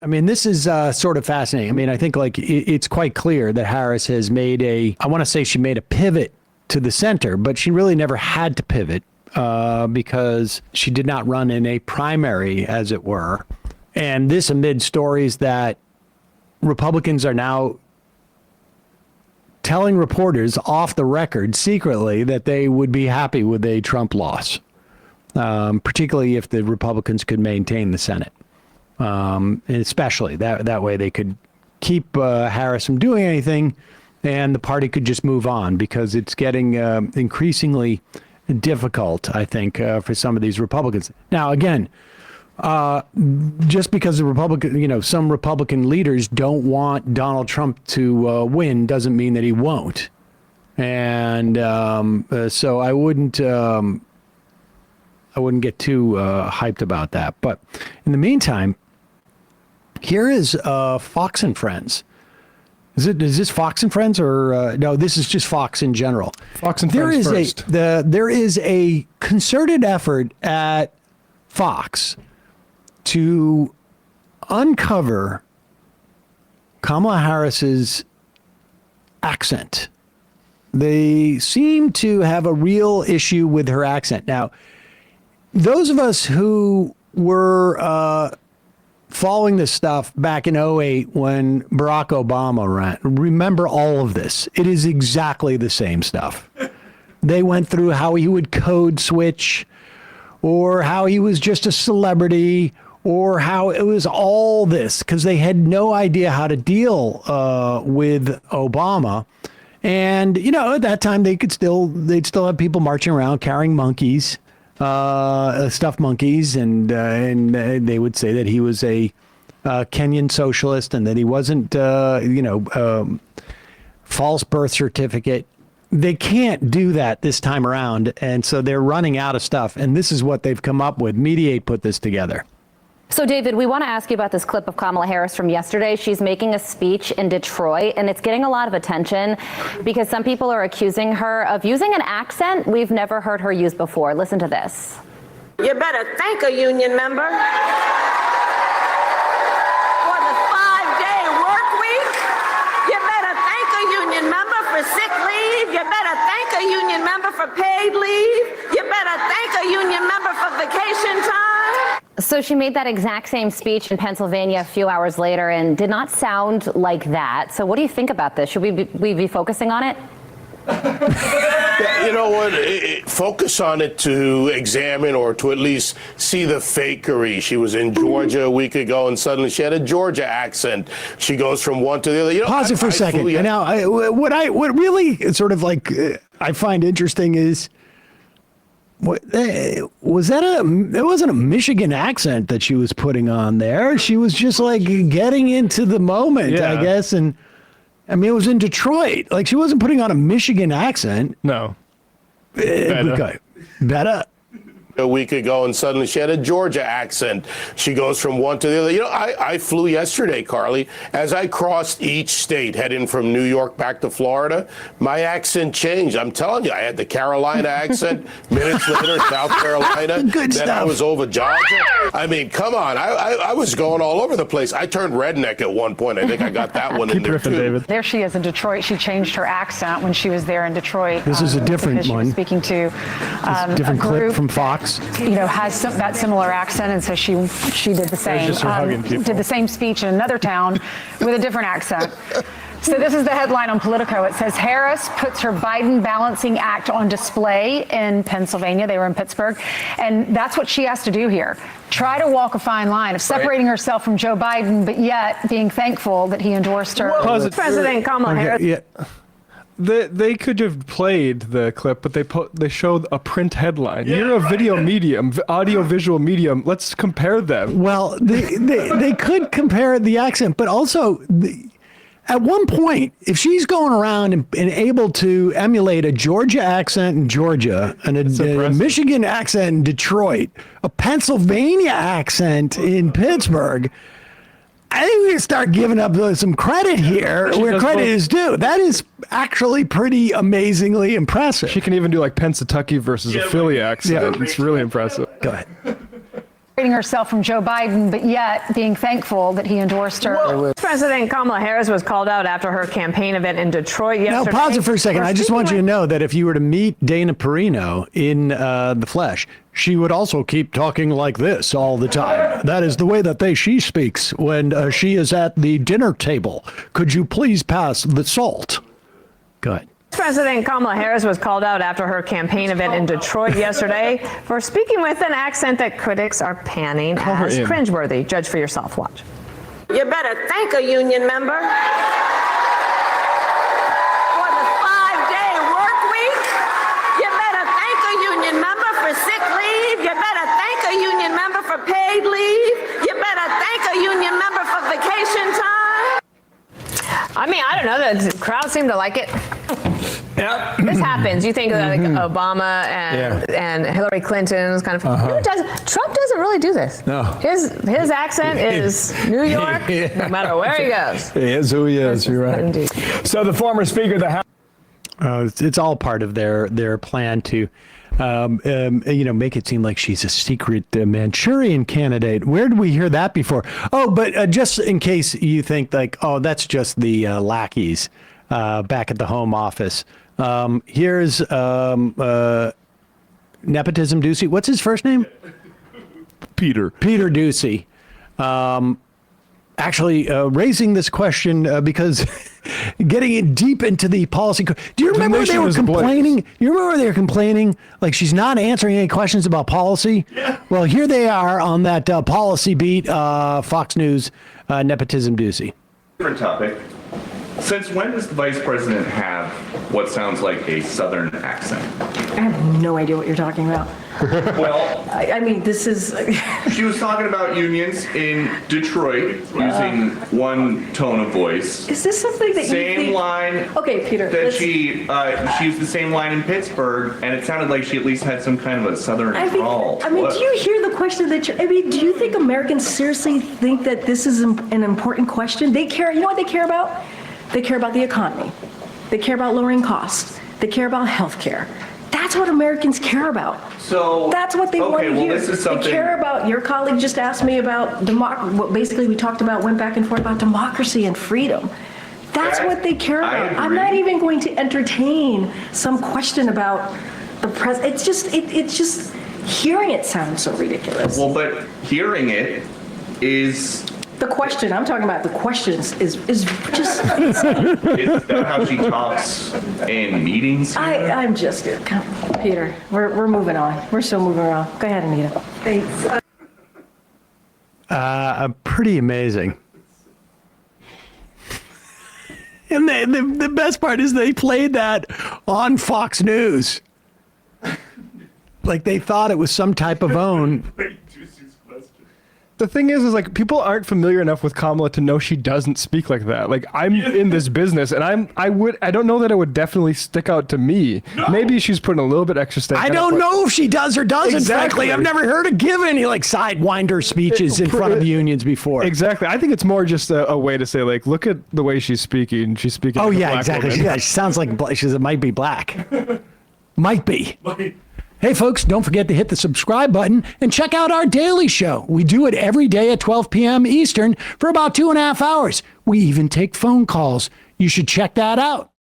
I mean, this is sort of fascinating. I mean, I think it's quite clear that Harris has made I want to say she made a pivot to the center, but she really never had to pivot because she did not run in a primary, as it were. And this amid stories that Republicans are now telling reporters off the record secretly that they would be happy with a Trump loss, particularly if the Republicans could maintain the Senate. And especially that way they could keep Harris from doing anything and the party could just move on, because it's getting increasingly difficult, I think, for some of these Republicans. Now, again, just because some Republican leaders don't want Donald Trump to win doesn't mean that he won't. And so I wouldn't get too hyped about that. But in the meantime, here is Fox and Friends. Is this Fox and Friends or no? This is just Fox in general. Fox and Friends first. There is a concerted effort at Fox to uncover Kamala Harris's accent. They seem to have a real issue with her accent. Now, those of us who were following this stuff back in 2008 when Barack Obama ran, remember all of this. It is exactly the same stuff. They went through how he would code switch, or how he was just a celebrity, or how it was all this, because they had no idea how to deal with Obama. And, at that time they'd still have people marching around carrying monkeys, stuffed monkeys, and they would say that he was a Kenyan socialist and that he wasn't, false birth certificate. They can't do that this time around, and so they're running out of stuff. And this is what they've come up with. Mediate put this together. So, David, we want to ask you about this clip of Kamala Harris from yesterday. She's making a speech in Detroit, and it's getting a lot of attention because some people are accusing her of using an accent we've never heard her use before. Listen to this. You better thank a union member for the 5-day work week. You better thank a union member for sick leave. You better thank a union member for paid leave. You better thank a union member for vacation time. So she made that exact same speech in Pennsylvania a few hours later and did not sound like that. So what do you think about this? Should we be focusing on it? Yeah, you know what? Focus on it to examine or to at least see the fakery. She was in Georgia a week ago, and suddenly she had a Georgia accent. She goes from one to the other. Pause it for a second. Now, what really sort of I find interesting is, it wasn't a Michigan accent that she was putting on there. She was just getting into the moment, I guess. And I mean, it was in Detroit. She wasn't putting on a Michigan accent. No. Better. A week ago, and suddenly she had a Georgia accent. She goes from one to the other. I flew yesterday, Carly. As I crossed each state, heading from New York back to Florida, my accent changed. I'm telling you, I had the Carolina accent. Minutes later, South Carolina. Good then stuff. I was over Georgia. I mean, come on. I was going all over the place. I turned redneck at one point. I think I got that one in there, too. David. There she is in Detroit. She changed her accent when she was there in Detroit. This is a different she one. Was speaking to different a group, clip from Fox. Has that similar accent, and so she did the same. Just her hugging people. Did the same speech in another town with a different accent. So this is the headline on Politico. It says Harris puts her Biden balancing act on display in Pennsylvania. They were in Pittsburgh, and that's what she has to do here. Try to walk a fine line of separating herself from Joe Biden, but yet being thankful that he endorsed her. President Kamala Harris. Yeah. They could have played the clip, but they showed a print headline. Yeah, you're a video medium, audio-visual medium. Let's compare them. Well, they could compare the accent, but also at one point, if she's going around and able to emulate a Georgia accent in Georgia, and a Michigan accent in Detroit, a Pennsylvania accent in Pittsburgh, I think we can start giving up some credit here where credit is due. That is actually pretty amazingly impressive. She can even do Pennsatucky versus a Philly accent. Yeah. It's really impressive. Go ahead. herself from Joe Biden, but yet being thankful that he endorsed her. President Kamala Harris was called out after her campaign event in Detroit Now, yesterday. pause it for a second. I just want you to know that if you were to meet Dana Perino in the flesh, she would also keep talking like this all the time. That is the way that she speaks when she is at the dinner table. Could you please pass the salt? Go ahead. President Kamala Harris was called out after her campaign event in Detroit yesterday for speaking with an accent that critics are panning as cringeworthy. Judge for yourself. Watch. You better thank a union member for the 5-day work week. You better thank a union member for sick leave. You better thank a union member for paid leave. You better thank a union member for vacation time. I mean, I don't know. The crowd seemed to like it. Yeah. This happens. You think of like Obama and Hillary Clinton was kind of. Who does? Trump doesn't really do this. No. His accent is New York, no matter where he goes. He is who he is. You're right. Indeed. So the former Speaker of the House. It's all part of their plan to, make it seem like she's a secret Manchurian candidate. Where did we hear that before? Oh, but just in case you think like, oh, that's just the lackeys back at the Home Office. Here's Nepotism Ducey. What's his first name? Peter Ducey. Actually raising this question because getting it deep into the policy. Do you remember they were complaining? You remember they were complaining like she's not answering any questions about policy? Yeah. Well, here they are on that policy beat, Fox News, Nepotism Ducey. Different topic. Since when does the vice president have what sounds like a Southern accent? I have no idea what you're talking about. Well, I mean, this is. she was talking about unions in Detroit using one tone of voice. Is this something that you Same think? line. Okay, Peter. That she used the same line in Pittsburgh, and it sounded like she at least had some kind of a Southern drawl. I mean, do you hear the question that you're, I mean, do you think Americans seriously think that this is an important question? They care, you know what they care about? They care about the economy. They care about lowering costs. They care about health care. That's what Americans care about. So that's what they want to hear. This is something. They care about, your colleague just asked me about what basically we talked about, went back and forth about democracy and freedom. That's what they care about. I'm not even going to entertain some question about the president. It's just hearing it sounds so ridiculous. Well, but hearing it is. The question I'm talking about, the questions is just insane. Is that how she talks in meetings? I'm just Peter. We're moving on. We're still moving around. Go ahead, Anita. Thanks. Pretty amazing. And the best part is they played that on Fox News. Like they thought it was some type of own. The thing is like people aren't familiar enough with Kamala to know she doesn't speak like that. Like I'm in this business and I don't know that it would definitely stick out to me. No. Maybe she's putting a little bit extra stake. I don't know if she does or doesn't. Exactly. Frankly, I've never heard her give any like sidewinder speeches in front of unions before. Exactly. I think it's more just a way to say like, look at the way she's speaking. She's speaking. Oh like yeah, a black exactly. woman. Yeah, she sounds like she might be black. Might be. Hey, folks, don't forget to hit the subscribe button and check out our daily show. We do it every day at 12 p.m. Eastern for about 2.5 hours. We even take phone calls. You should check that out.